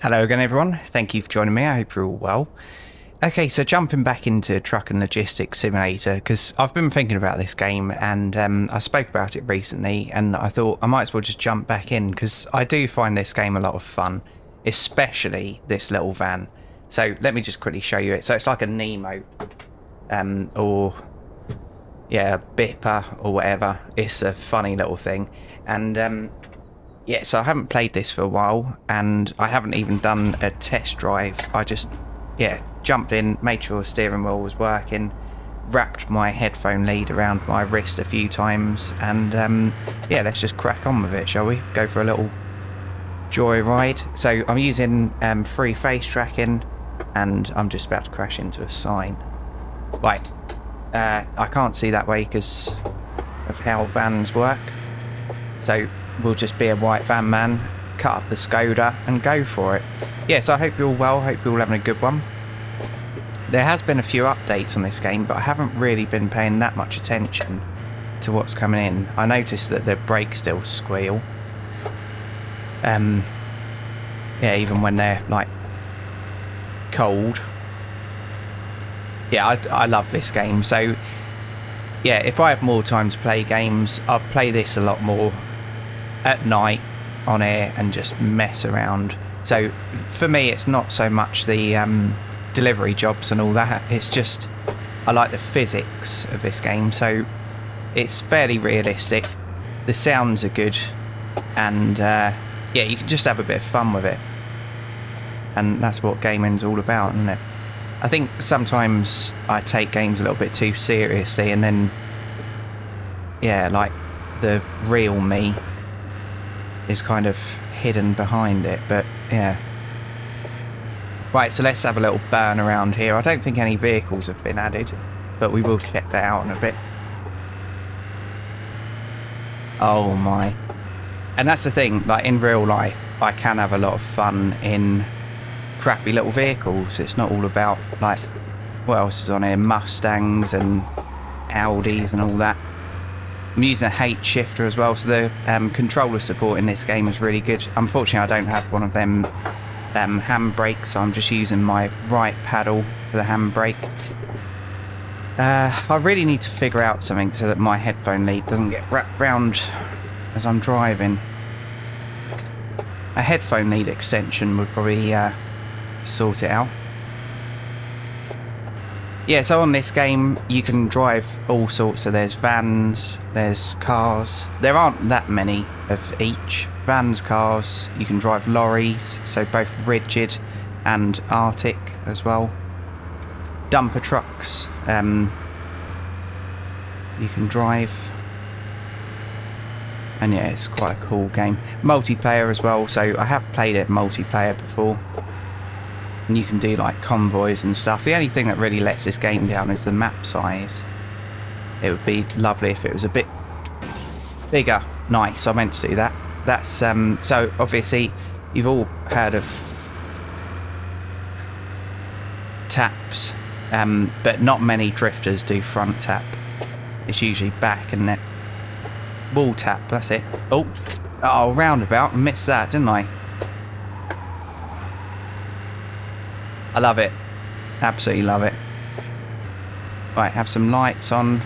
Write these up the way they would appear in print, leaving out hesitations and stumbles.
Hello again everyone, thank you for joining me, I hope you're all well. Okay, so jumping back into Truck and Logistics Simulator, because I've been thinking about this game and I spoke about it recently and I thought I might as well just jump back in because I do find this game a lot of fun, especially this little van. So let me just quickly show you it. So it's like a Nemo, or yeah, a Bipper or whatever. It's a funny little thing. And yeah, so I haven't played this for a while and I haven't even done a test drive. I just, yeah, jumped in, made sure the steering wheel was working, wrapped my headphone lead around my wrist a few times, and yeah, let's just crack on with it, shall we? Go for a little joyride. So I'm using free face tracking and I'm just about to crash into a sign. Right, I can't see that way because of how vans work. So we'll just be a white van man, cut up the Skoda and go for it. Yeah, so I hope you're all well, hope you're all having a good one. There has been a few updates on this game, but I haven't really been paying that much attention to what's coming in. I noticed that the brakes still squeal. Yeah, even when they're like cold. Yeah, I love this game. So yeah, if I have more time to play games, I'll play this a lot more at night on air and just mess around. So for me, it's not so much the delivery jobs and all that. It's just I like the physics of this game. So it's fairly realistic. The sounds are good, and yeah, you can just have a bit of fun with it. And that's what gaming's all about, isn't it? I think sometimes I take games a little bit too seriously, and then yeah, like the real me is kind of hidden behind it. But yeah, right, so let's have a little burn around here. I don't think any vehicles have been added, but we will check that out in a bit. Oh my. And that's the thing, like in real life I can have a lot of fun in crappy little vehicles. It's not all about, like, what else is on here, Mustangs and Audis and all that. I'm using a H shifter as well, so the controller support in this game is really good. Unfortunately, I don't have one of them handbrakes, so I'm just using my right paddle for the handbrake. I really need to figure out something so that my headphone lead doesn't get wrapped round as I'm driving. A headphone lead extension would probably sort it out. Yeah, so on this game you can drive all sorts. So there's vans, there's cars. There aren't that many of each. Vans, cars, you can drive lorries, so both rigid and Arctic as well. Dumper trucks, you can drive. And yeah, it's quite a cool game. Multiplayer as well, so I have played it multiplayer before. And you can do like convoys and stuff. The only thing that really lets this game down is the map size. It would be lovely if it was a bit bigger. Nice, I meant to do that. That's so obviously you've all heard of taps, but not many drifters do front tap. It's usually back and net. Wall tap, that's it. Oh, roundabout, missed that, didn't I? I love it. Absolutely love it. Right, have some lights on.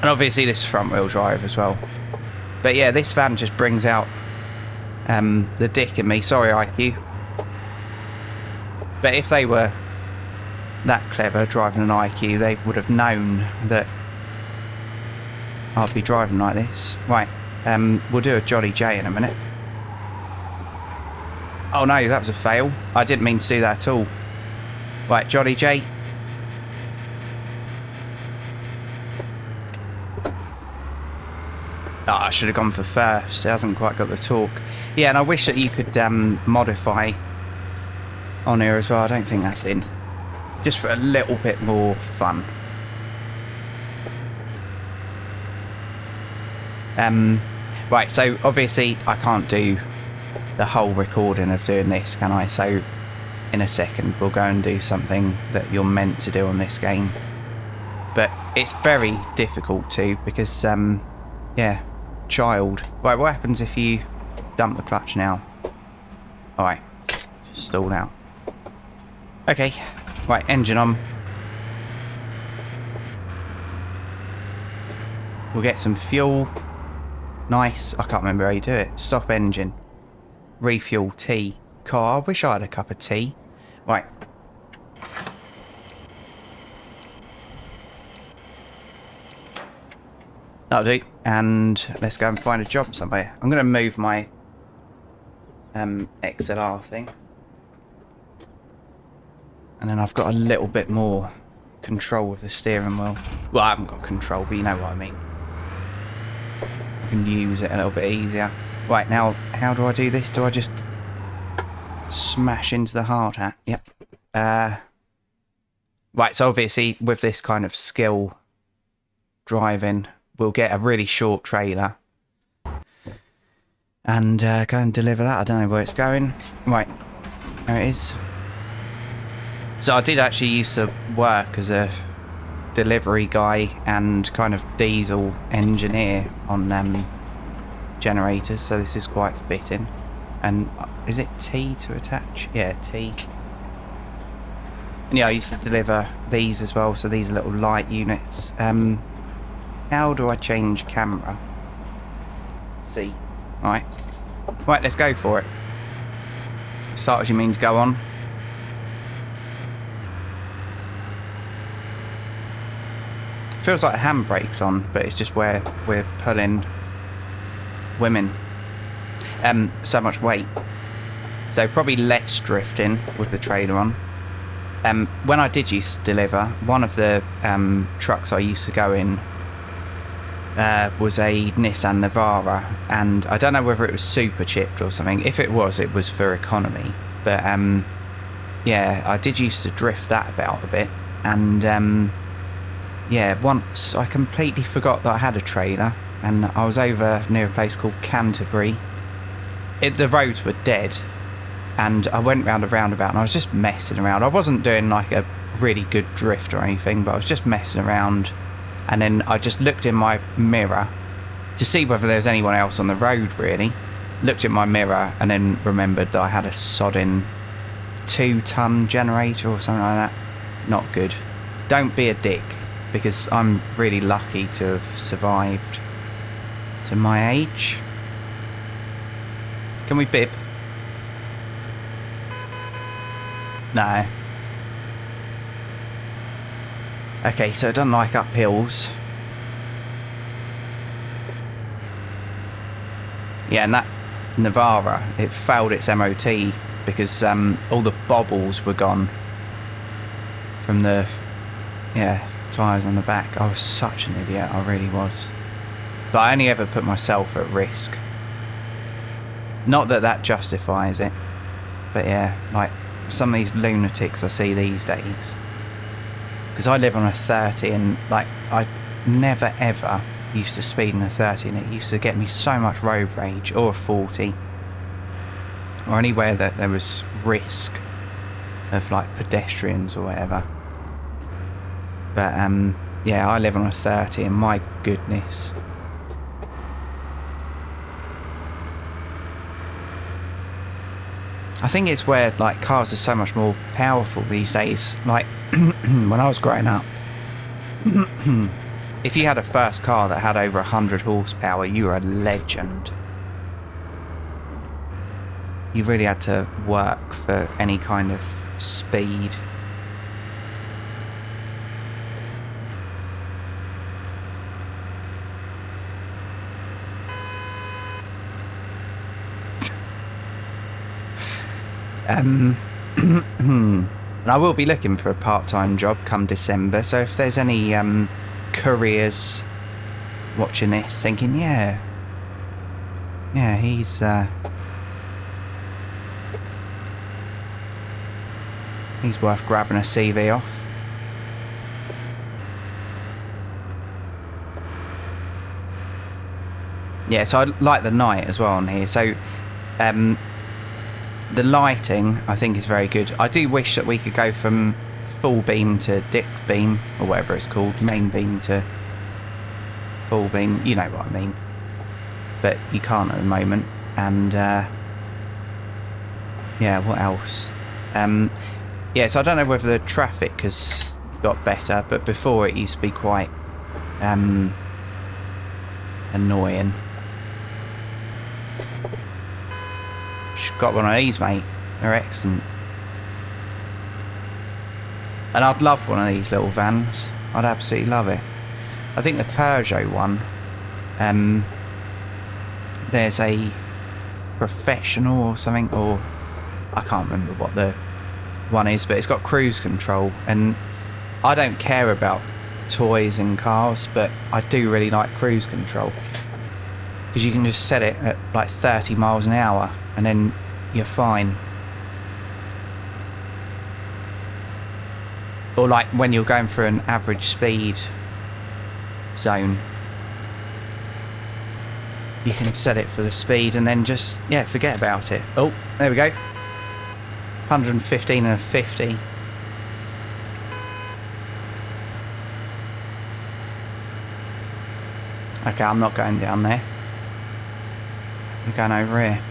And obviously this is front wheel drive as well. But yeah, this van just brings out the dick in me. Sorry, IQ. But if they were that clever driving an IQ, they would have known that I'll be driving like this. Right, we'll do a Jolly J in a minute. Oh no, that was a fail. I didn't mean to do that at all. Right, Jolly J. Oh, I should have gone for first. It hasn't quite got the torque. Yeah, and I wish that you could modify on here as well. I don't think that's in. Just for a little bit more fun. Right, so obviously I can't do the whole recording of doing this, can I? So in a second we'll go and do something that you're meant to do on this game. but it's very difficult to because, yeah, child. Right, what happens if you dump the clutch now? Alright, just stalled out. Okay, right, engine on. We'll get some fuel. Nice. I can't remember how you do it. Stop engine. Refuel tea. Car. I wish I had a cup of tea. Right. That'll do. And let's go and find a job somewhere. I'm going to move my XLR thing. And then I've got a little bit more control with the steering wheel. Well, I haven't got control, but you know what I mean. I can use it a little bit easier. Right, now, how do I do this? Do I just smash into the hard hat? Yep. Right, so obviously, with this kind of skill driving, we'll get a really short trailer. And go and deliver that. I don't know where it's going. Right, there it is. So I did actually used to work as a delivery guy and kind of diesel engineer on generators, so this is quite fitting. And is it T to attach? Yeah, T. And yeah, I used to deliver these as well, so these are little light units. How do I change camera? C. Right, let's go for it. Start as you means go on. Feels like the handbrake's on, but it's just where we're pulling women. So much weight. So probably less drifting with the trailer on. When I did used to deliver, one of the trucks I used to go in was a Nissan Navara, and I don't know whether it was super chipped or something. If it was for economy. But yeah, I did used to drift that about a bit, and yeah, once I completely forgot that I had a trailer, and I was over near a place called Canterbury. The roads were dead, and I went round a roundabout, and I was just messing around. I wasn't doing like a really good drift or anything, but I was just messing around, and then I just looked in my mirror to see whether there was anyone else on the road, really. Looked in my mirror, and then remembered that I had a sodding 2-ton generator or something like that. Not good. Don't be a dick. Because I'm really lucky to have survived to my age. Can we bib? No. Okay, so I don't like uphills. Yeah, and that Navara, it failed its MOT because all the bobbles were gone from the, yeah, tyres on the back. I was such an idiot, I really was. But I only ever put myself at risk. Not that that justifies it, but yeah, like some of these lunatics I see these days. Because I live on a 30, and like I never ever used to speed in a 30, and it used to get me so much road rage, or a 40, or anywhere that there was risk of like pedestrians or whatever. But yeah, I live on a 30, and my goodness. I think it's where like cars are so much more powerful these days. Like when I was growing up, if you had a first car that had over 100 horsepower, you were a legend. You really had to work for any kind of speed. And I will be looking for a part-time job come December, so if there's any couriers watching this thinking, yeah, he's worth grabbing a CV off. Yeah, so I like the night as well on here, so the lighting I think is very good. I do wish that we could go from full beam to dick beam, or whatever it's called, main beam to full beam, you know what I mean. But you can't at the moment. And yeah, what else? Yeah, so I don't know whether the traffic has got better, but before it used to be quite annoying. Got one of these, mate. They're excellent. And I'd love one of these little vans. I'd absolutely love it. I think the Peugeot one, there's a professional or something, or I can't remember what the one is, but it's got cruise control, and I don't care about toys and cars, but I do really like cruise control, because you can just set it at like 30 miles an hour and then you're fine. Or like when you're going through an average speed zone, you can set it for the speed and then just, yeah, forget about it. Oh, there we go. 115 and a 50. Okay, I'm not going down there. I'm going over here.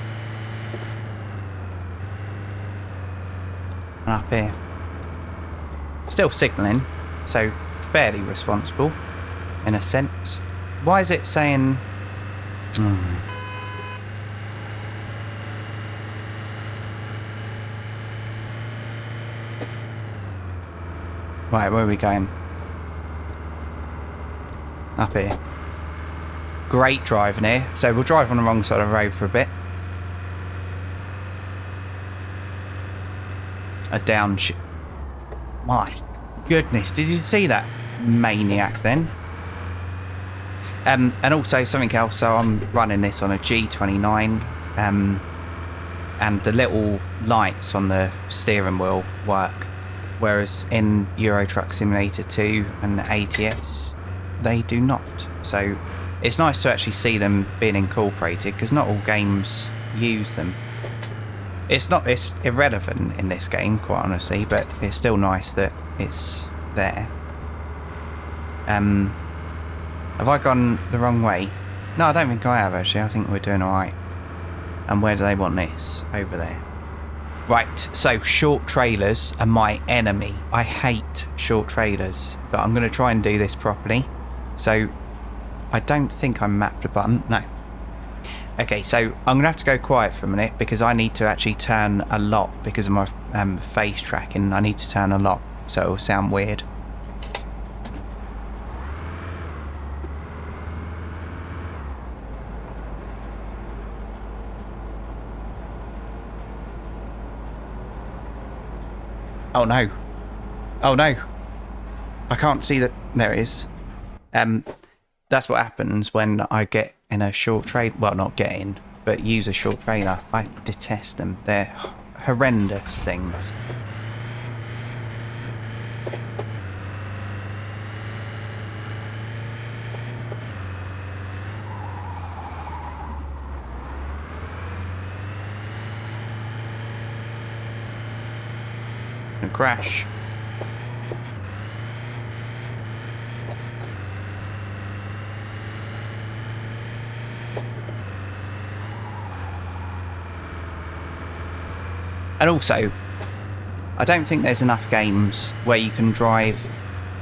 And up here. Still signalling, so fairly responsible in a sense. Why is it saying... Right, where are we going? Up here. Great driving here. So we'll drive on the wrong side of the road for a bit. A downshift. My goodness, did you see that maniac then? And also something else, so I'm running this on a G29, and the little lights on the steering wheel work, whereas in Euro Truck Simulator 2 and ATS they do not. So it's nice to actually see them being incorporated, because not all games use them. It's irrelevant in this game, quite honestly, but it's still nice that it's there. Have I gone the wrong way? No, I don't think I have, actually. I think we're doing alright. And where do they want this? Over there. Right, so short trailers are my enemy. I hate short trailers, but I'm going to try and do this properly. So, I don't think I mapped a button. No. Okay, so I'm going to have to go quiet for a minute, because I need to actually turn a lot because of my face tracking. I need to turn a lot, so it'll sound weird. Oh no. Oh no. I can't see that. There it is. That's what happens when I get in a short trailer. Well, not get in, but use a short trailer. I detest them. They're horrendous things. And crash. And also, I don't think there's enough games where you can drive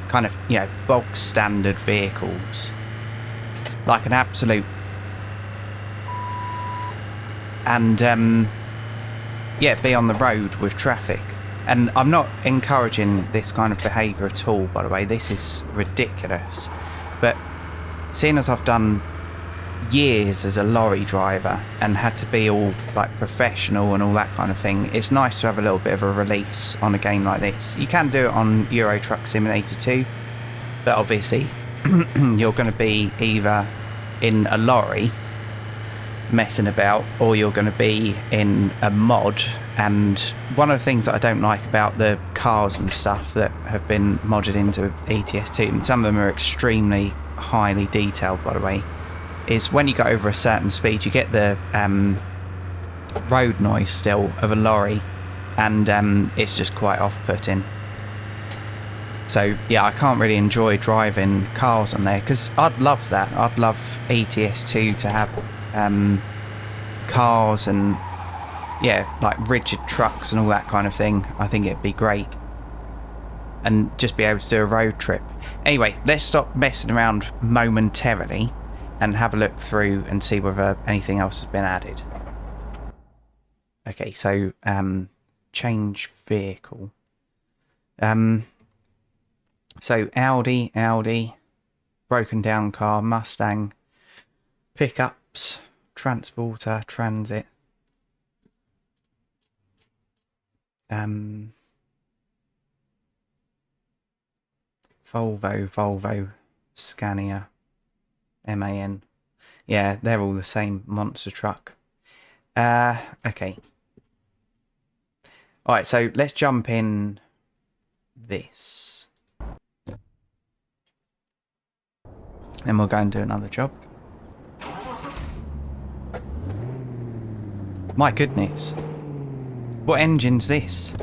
kind of, you know, bog standard vehicles like an absolute, and yeah, be on the road with traffic. And I'm not encouraging this kind of behaviour at all, by the way. This is ridiculous. But seeing as I've done years as a lorry driver and had to be all like professional and all that kind of thing, it's nice to have a little bit of a release on a game like this. You can do it on Euro Truck Simulator 2, but obviously you're going to be either in a lorry messing about, or you're going to be in a mod. And one of the things that I don't like about the cars and stuff that have been modded into ETS2, and some of them are extremely highly detailed, by the way, is when you go over a certain speed, you get the road noise still of a lorry, and it's just quite off-putting. So yeah, I can't really enjoy driving cars on there, because I'd love that. I'd love ETS2 to have cars and yeah, like rigid trucks and all that kind of thing. I think it'd be great, and just be able to do a road trip. Anyway, let's stop messing around momentarily and have a look through and see whether anything else has been added. Okay, so change vehicle. So Audi, broken down car, Mustang, pickups, transporter, transit. Volvo, Scania, MAN. Yeah, they're all the same monster truck. Okay. Alright, so let's jump in this. Then we'll go and do another job. My goodness. What engine's this?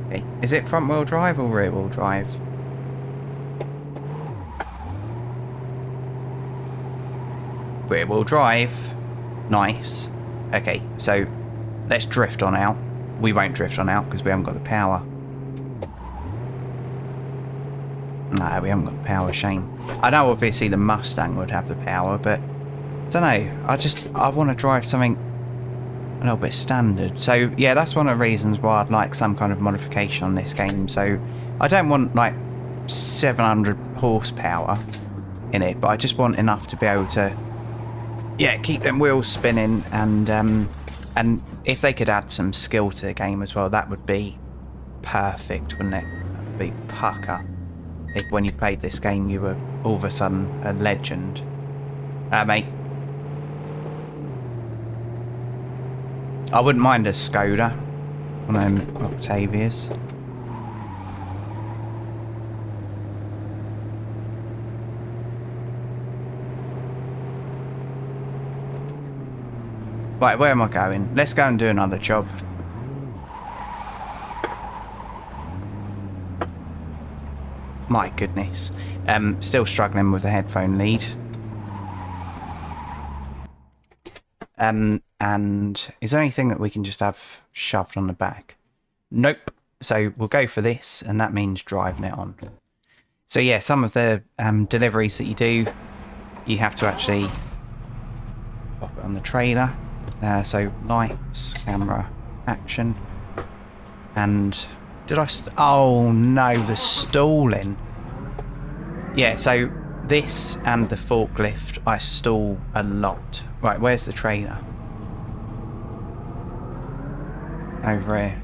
Okay. Is it front wheel drive or rear wheel drive? Rear wheel drive. Nice. Okay, so let's drift on out. We won't drift on out because we haven't got the power. No, we haven't got the power, shame. I know obviously the Mustang would have the power, but I don't know. I want to drive something a little bit standard. So yeah, that's one of the reasons why I'd like some kind of modification on this game. So I don't want like 700 horsepower in it, but I just want enough to be able to, yeah, keep them wheels spinning, and if they could add some skill to the game as well, that would be perfect, wouldn't it? That would be pucker. If when you played this game you were all of a sudden a legend. Mate. I wouldn't mind a Skoda. One of them Octavias. Right, where am I going? Let's go and do another job. My goodness. Still struggling with the headphone lead. And is there anything that we can just have shoved on the back? Nope. So we'll go for this, and that means driving it on. So yeah, some of the deliveries that you do, you have to actually pop it on the trailer. So lights, camera, action, and did I? Oh no, the stalling. Yeah, so this and the forklift, I stall a lot. Right, where's the trailer? Over here.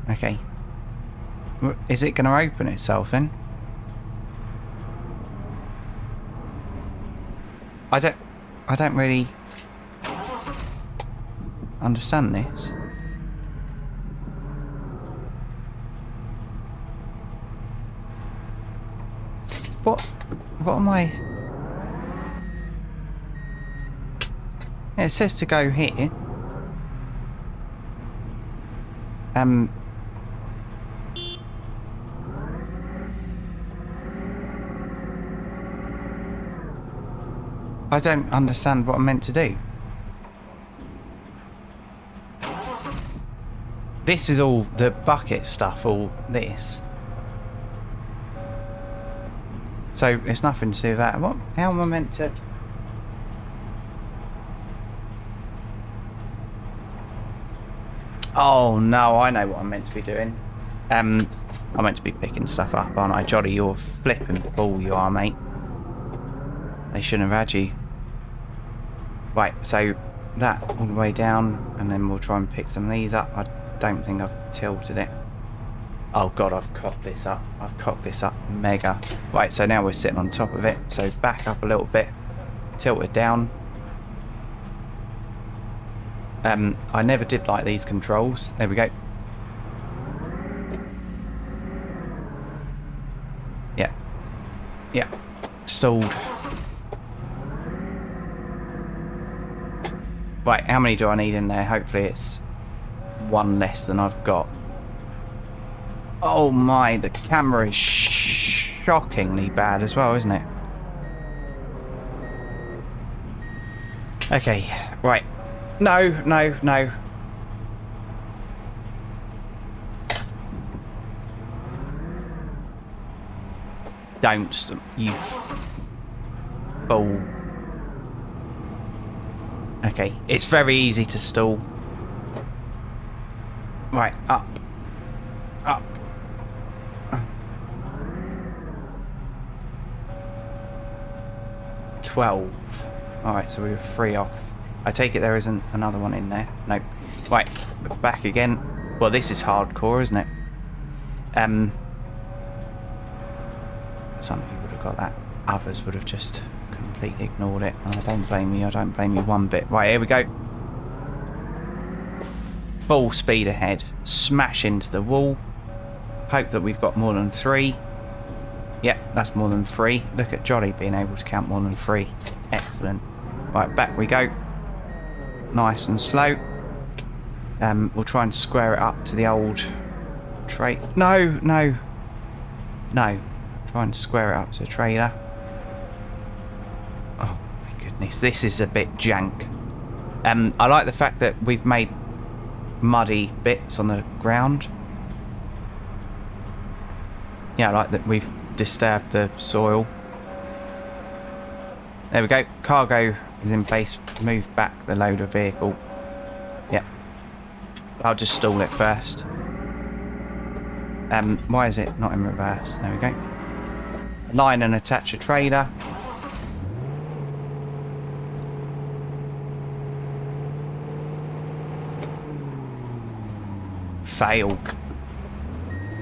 Okay. Is it going to open itself then? I don't really understand this. What am I? Yeah, it says to go here. I don't understand what I'm meant to do. This is all the bucket stuff, all this. So it's nothing to do with that. What? How am I meant to? Oh no, I know what I'm meant to be doing. I'm meant to be picking stuff up, aren't I? Jolly, you're flipping fool, you are, mate. They shouldn't have had you. Right, so that all the way down, and then we'll try and pick some of these up. I don't think I've tilted it. Oh god, I've cocked this up. I've cocked this up mega. Right, so now we're sitting on top of it. So back up a little bit, tilt it down. I never did like these controls. There we go. Yeah. Yeah. Stalled. Right, how many do I need in there? Hopefully it's one less than I've got. Oh my, the camera is shockingly bad as well, isn't it? Okay, right. No, no, no. Don't, you fool. Okay, it's very easy to stall. Right, up. Up. 12. Alright, so we were 3 off. I take it there isn't another one in there. Nope. Right, back again. Well, this is hardcore, isn't it? Some people would have got that. Others would have just completely ignored it. I don't blame you. I don't blame you one bit. Right, here we go. Full speed ahead. Smash into the wall. Hope that we've got more than 3. Yep, that's more than 3. Look at Jolly being able to count more than 3. Excellent. Right, back we go. Nice and slow. We'll try and square it up to the old tray. No, no. No. Try and square it up to a trailer. Oh my goodness, this is a bit jank. I like the fact that we've made muddy bits on the ground. Yeah, I like that we've disturbed the soil. There we go. Cargo is in place. Move back the loader vehicle. Yep. I'll just stall it first. Why is it not in reverse? There we go. Line and attach a trailer. Fail.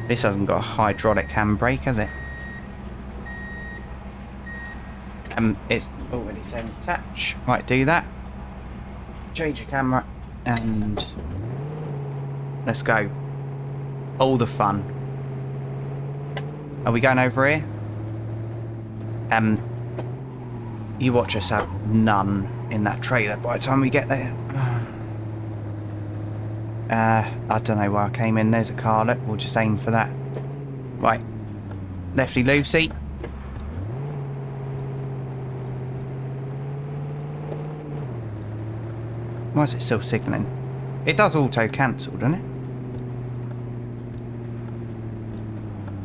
This hasn't got a hydraulic handbrake, has it? It's already saying attach. Right, do that. Change your camera and let's go. All the fun. Are we going over here? You watch us have none in that trailer by the time we get there. I don't know where I came in. There's a carlet. We'll just aim for that. Right. Lefty loosey. Why is it still signalling? It does auto cancel, doesn't it?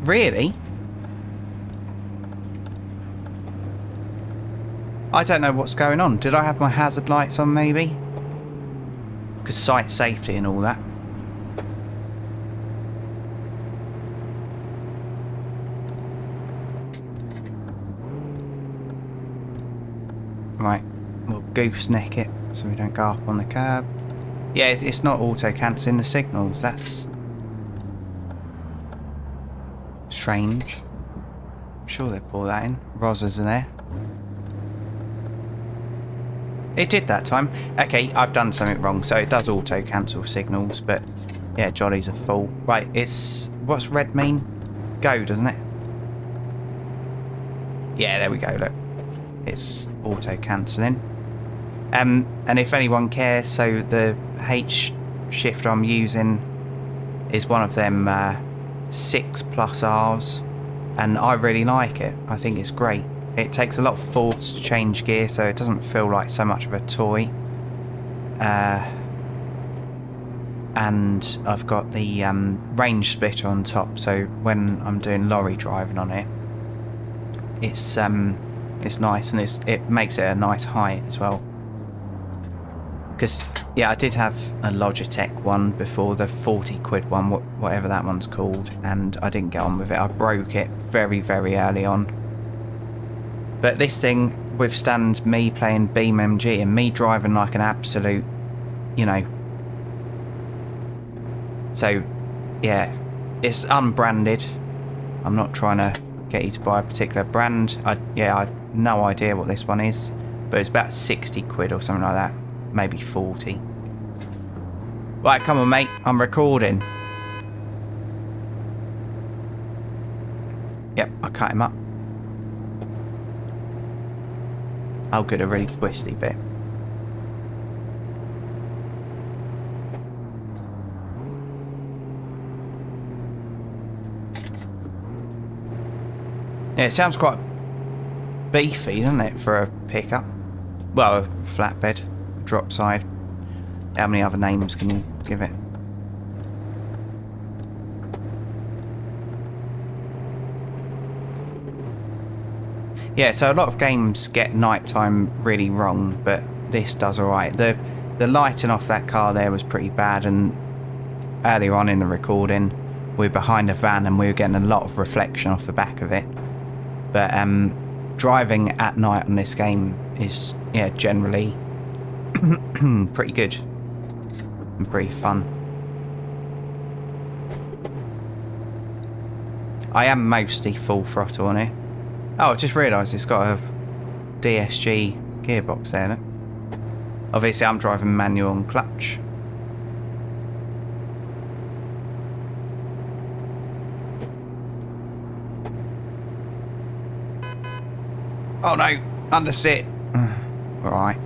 Really? I don't know what's going on. Did I have my hazard lights on maybe? Because site safety and all that. Right, we'll gooseneck it so we don't go up on the curb. Yeah, it's not auto cancelling the signals. That's strange. I'm sure they pull that in. Rosas are there. It did that time. Okay, I've done something wrong, so it does auto cancel signals, but yeah, Jolly's a fool. Right, it's what's red mean? Go, doesn't it? Yeah, there we go, look. It's auto cancelling. And if anyone cares, so the H shifter I'm using is one of them 6+Rs, and I really like it. I think it's great. It takes a lot of force to change gear, so it doesn't feel like so much of a toy. And I've got the range splitter on top, so when I'm doing lorry driving on it, it's nice, and it makes it a nice height as well. Because yeah, I did have a Logitech one before, the 40 quid one, whatever that one's called, and I didn't get on with it. I broke it very, very early on. But this thing withstands me playing Beam MG and me driving like an absolute, you know. So, yeah, it's unbranded. I'm not trying to get you to buy a particular brand. I had no idea what this one is, but it's about 60 quid or something like that. Maybe 40. Right, come on, mate. I'm recording. Yep, I cut him up. Oh, good, a really twisty bit. Yeah, it sounds quite beefy, doesn't it, for a pickup? Well, a flatbed, drop side. How many other names can you give it? Yeah, so a lot of games get nighttime really wrong, but this does alright. The lighting off that car there was pretty bad, and earlier on in the recording, we were behind a van and we were getting a lot of reflection off the back of it. But driving at night on this game is, yeah, generally pretty good and pretty fun. I am mostly full throttle on it. Oh, I just realised it's got a DSG gearbox there, no? Obviously I'm driving manual and clutch. Oh no, undersit. Alright.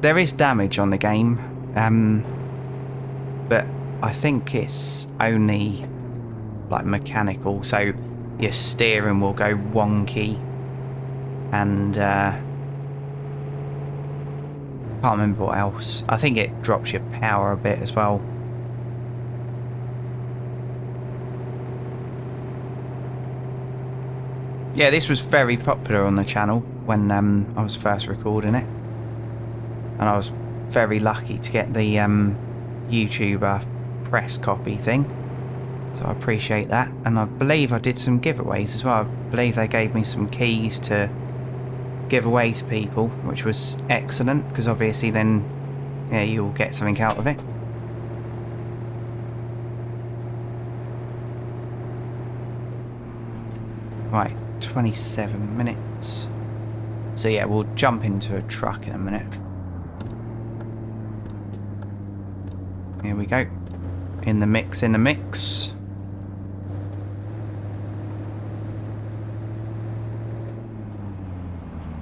There is damage on the game, but I think it's only like mechanical, so your steering will go wonky, and can't remember what else. I think it drops your power a bit as well. Yeah, this was very popular on the channel when I was first recording it, and I was very lucky to get the YouTuber press copy thing, so I appreciate that. And I believe I did some giveaways as well. I believe they gave me some keys to give away to people, which was excellent, because obviously then, yeah, you'll get something out of it. Right, 27 minutes. So yeah, we'll jump into a truck in a minute. Here we go. In the mix, in the mix.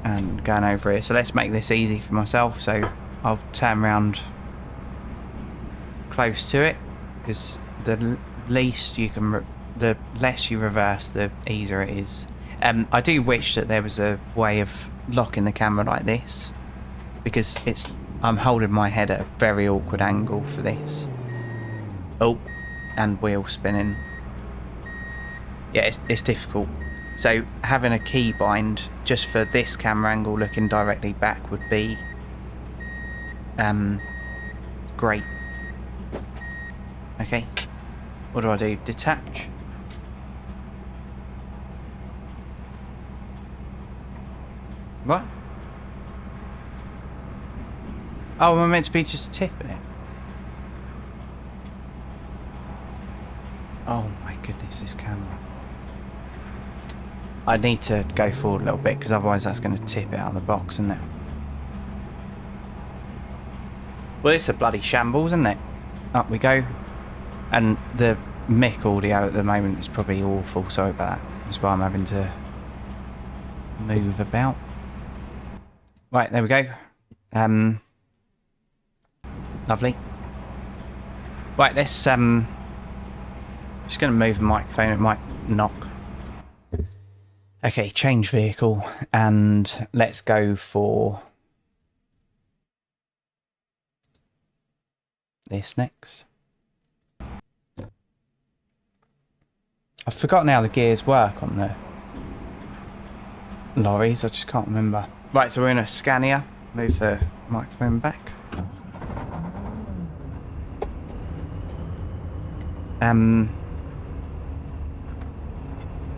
And going over here. So let's make this easy for myself. So I'll turn around close to it, because the least you can, the less you reverse, the easier it is. I do wish that there was a way of locking the camera like this, because I'm holding my head at a very awkward angle for this. Oh, and wheel spinning. Yeah, it's difficult. So having a key bind just for this camera angle looking directly back would be great. Okay, what do I do? Detach. What? Oh, am I meant to be just tipping it? Oh my goodness, this camera. I need to go forward a little bit, because otherwise that's going to tip it out of the box, isn't it? Well, it's a bloody shambles, isn't it? Up we go. And the mic audio at the moment is probably awful. Sorry about that. That's why I'm having to move about. Right, there we go. Lovely. Right, let's just going to move the microphone. It might knock. Okay, change vehicle, and let's go for this next. I've forgotten how the gears work on the lorries. I just can't remember. Right, so we're in a Scania. Move the microphone back.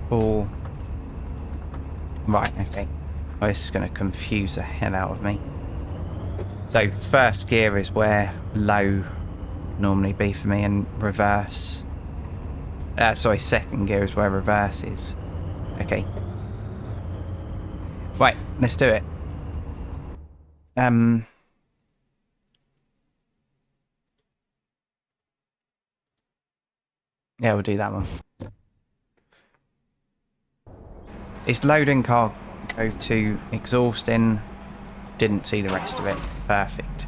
Or right, okay. Oh, this is going to confuse the hell out of me. So first gear is where low would normally be for me, and reverse. Sorry, second gear is where reverse is. Okay. Right, let's do it. Yeah, we'll do that one. It's loading cargo to exhausting. Didn't see the rest of it. Perfect.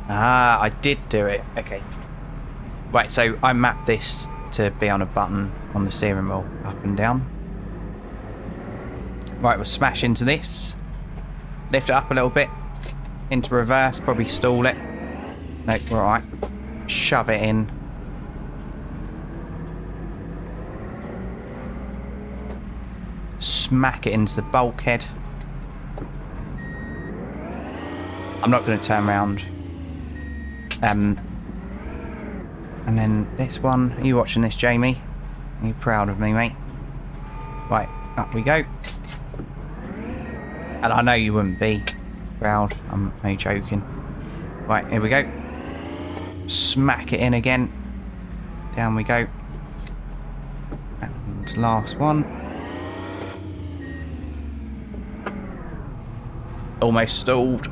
Ah, I did do it. Okay. Right, so I mapped this to be on a button on the steering wheel, up and down. Right, we'll smash into this. Lift it up a little bit. Into reverse, probably stall it. No, we're alright. Shove it in. Smack it into the bulkhead. I'm not going to turn around. And then this one. Are you watching this, Jamie? Are you proud of me, mate? Right, up we go. And I know you wouldn't be proud. I'm only joking. Right, here we go. Smack it in again. Down we go. And last one. Almost stalled.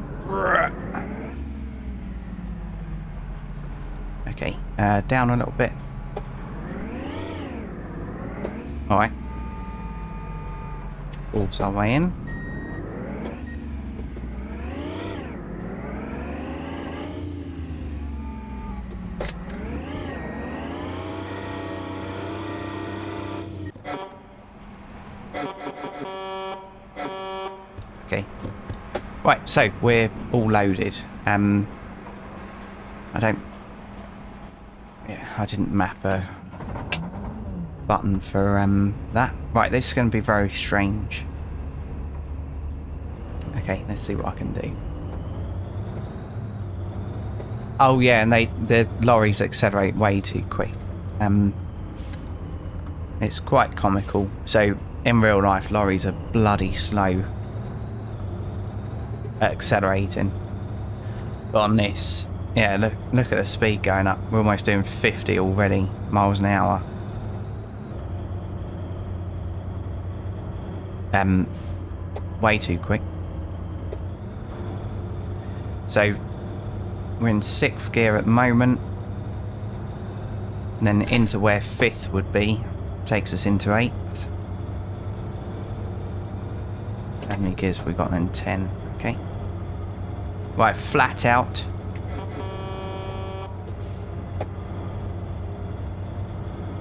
Okay, down a little bit. Alright. Force our way in. Okay. Right, so we're all loaded. I didn't map a button for that. Right, this is going to be very strange. Okay, let's see what I can do. Oh yeah, and the lorries accelerate way too quick. It's quite comical. So in real life, lorries are bloody slow at accelerating. But on this, yeah, look at the speed going up. We're almost doing 50 already miles an hour. Way too quick. So we're in 6th gear at the moment, and then into where 5th would be takes us into 8th. How many gears we got then? 10. Okay. Right, flat out.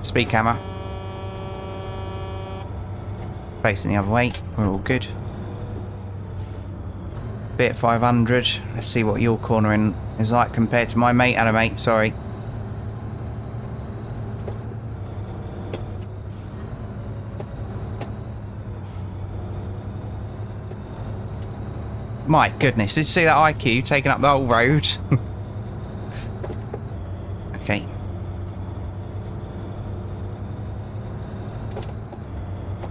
Speed camera. Facing the other way. We're all good. Bit 500. Let's see what your cornering is like compared to my mate. Hello, mate. Sorry. My goodness. Did you see that IQ taking up the whole road? Okay.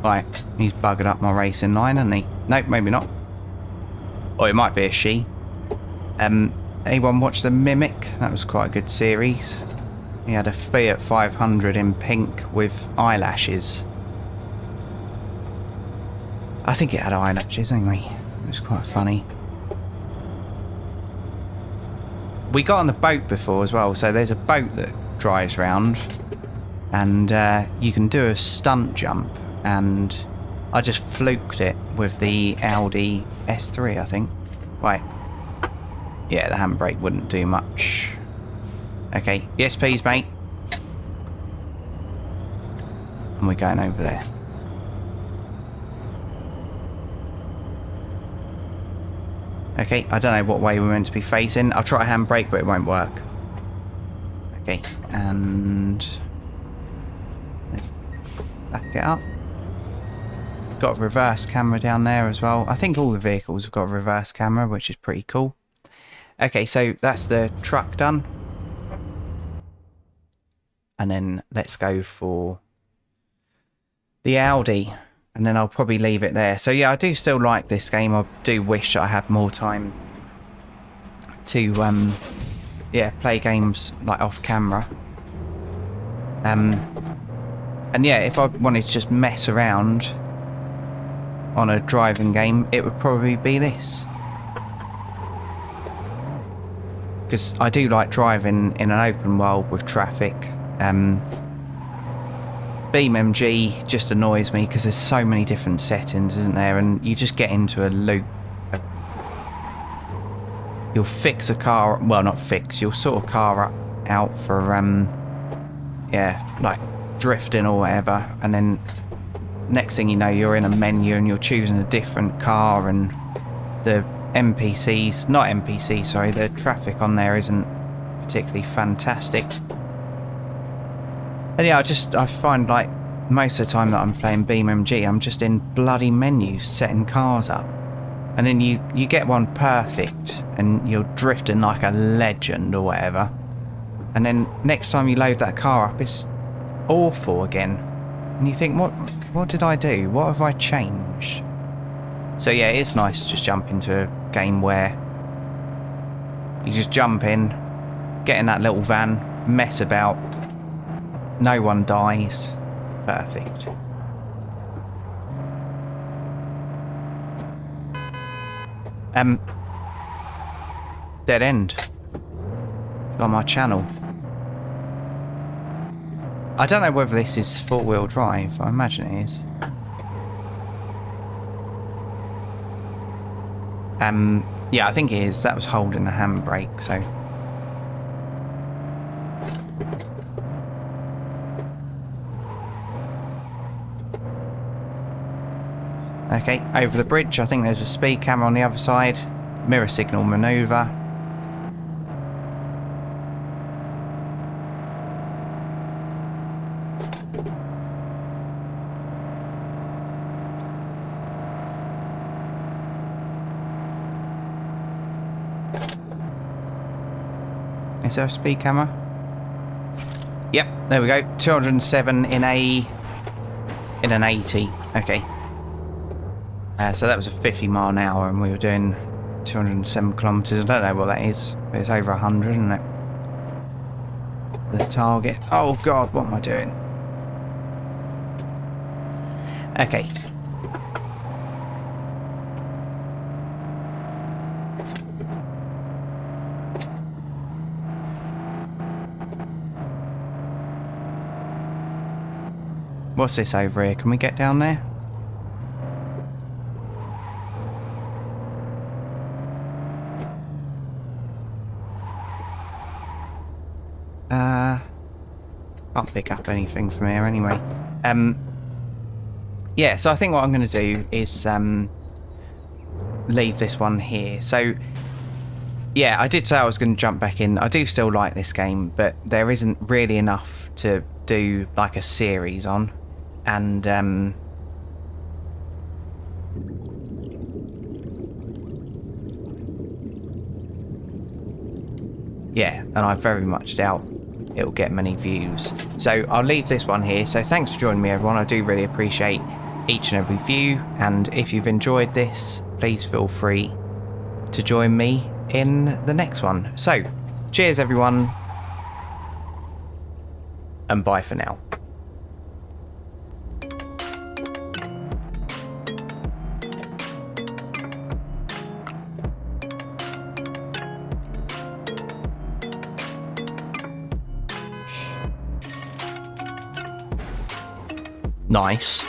Right. He's buggered up my racing line, hasn't he? Nope, maybe not. Or it might be a she. Anyone watch The Mimic? That was quite a good series. He had a Fiat 500 in pink with eyelashes. I think it had eyelashes anyway. It was quite funny. We got on the boat before as well, so there's a boat that drives round, and you can do a stunt jump, and I just fluked it with the Audi S3, I think. Right. Yeah, the handbrake wouldn't do much. Okay, yes please, mate. And we're going over there. Okay, I don't know what way we're meant to be facing. I'll try a handbrake, but it won't work. Okay, and let's back it up. Got a reverse camera down there as well. I think all the vehicles have got a reverse camera, which is pretty cool. Okay, so that's the truck done. And then let's go for the Audi. And then I'll probably leave it there. So yeah, I do still like this game. I do wish I had more time to yeah, play games like off camera. And yeah, if I wanted to just mess around on a driving game, it would probably be this. Because I do like driving in an open world with traffic. BeamNG just annoys me because there's so many different settings, isn't there? And you just get into a loop. You'll fix a car, well, not fix, you'll sort a car out for, yeah, like drifting or whatever, and then next thing you know you're in a menu and you're choosing a different car, and the the traffic on there isn't particularly fantastic. And yeah, I find like most of the time that I'm playing BeamMG, I'm just in bloody menus setting cars up. And then you get one perfect and you're drifting like a legend or whatever. And then next time you load that car up, it's awful again. And you think, what did I do? What have I changed? So yeah, it's nice to just jump into a game where you just jump in, get in that little van, mess about, no one dies. Perfect. Dead end. On my channel. I don't know whether this is four-wheel drive. I imagine it is. Yeah, I think it is. That was holding the handbrake, so. Okay, over the bridge. I think there's a speed camera on the other side. Mirror signal maneuver. Is there a speed camera? Yep, there we go. 207 in an 80. Okay. So that was a 50 mile an hour, and we were doing 207 kilometers. I don't know what that is, but it's over 100, isn't it? It's the target. Oh God, what am I doing? Okay. What's this over here? Can we get down there? Can't pick up anything from here anyway. Yeah, so I think what I'm going to do is leave this one here. So yeah, I did say I was going to jump back in. I do still like this game, but there isn't really enough to do like a series on. And yeah, and I very much doubt it'll get many views. So I'll leave this one here. So thanks for joining me, everyone. I do really appreciate each and every view, and if you've enjoyed this, please feel free to join me in the next one. So cheers everyone, and bye for now. Nice.